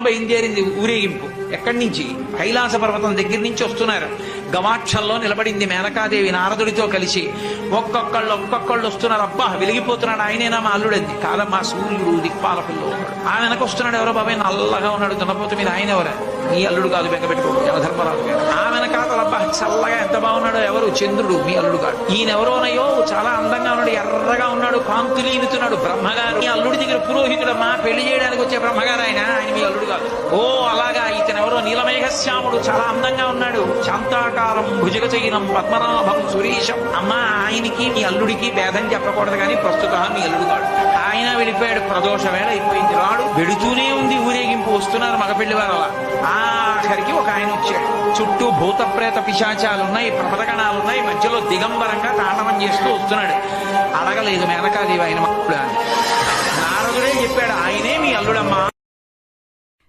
బయలుదేరింది ఊరేగింపు. ఎక్కడి నుంచి? కైలాస పర్వతం దగ్గర నుంచి వస్తున్నారు. గవాక్షంలో నిలబడింది మేనకాదేవి నారదుడితో కలిసి. ఒక్కొక్కళ్ళు వస్తున్నారు. అబ్బా వెలిగిపోతున్నాడు, ఆయనేనా మా అల్లుడంది. కాదమ్మా, సూర్యుడు దిక్పాలకుల్లో ఉన్నాడు. ఆ వెనక వస్తున్నాడు, ఎవరో బాబాయ్ నల్లగా ఉన్నాడు దున్నపోత మీద, ఆయన ఎవరా? మీ అల్లుడు కాదు, బెంగపెట్టుకోడు, యమధర్మరాజు గారు. ఆ వెనకాతల అబ్బా చల్లగా ఎంత బాగున్నాడు, ఎవరు? చంద్రుడు, మీ అల్లుడు కాదు. ఈయనెవరోనయో చాలా అందంగా ఉన్నాడు, ఎర్రగా ఉన్నాడు, కాంతులీనుతున్నాడు, బ్రహ్మగారు. మీ అల్లుడి దగ్గర పురోహితుడమ్మా, పెళ్లి చేయడానికి వచ్చే బ్రహ్మగారు ఆయన మీ అల్లుడు కాదు. ఓ అలాగా, ఇతను ఎవరో నీలమేఘశ్యాముడు, చాలా అందంగా ఉన్నాడు, శాంతాకారం భుజగచైనం పద్మనాభం సురేశం. అమ్మా, ఆయనకి మీ అల్లుడికి భేదం చెప్పకూడదు కానీ ప్రస్తుతం మీ అల్లుడు కాడు. ఆయన వెళ్ళిపోయాడు, ప్రదోష వేళ అయిపోయింది. రాడు వెడుతూనే ఉంది ఊరేగింపు, వస్తున్నారు మగపెళ్లి వారు. అలా ఆఖరికి ఒక ఆయన వచ్చాడు. చుట్టూ భూత ప్రేత పిశాచాలున్నాయి, ప్రమదగణాలున్నాయి, మధ్యలో దిగంబరంగా తాండవం చేస్తూ వస్తున్నాడు. అడగలేదు మేనకాదేవి ఆయన నారదుడే చెప్పాడు, ఆయనే మీ అల్లుడమ్మా.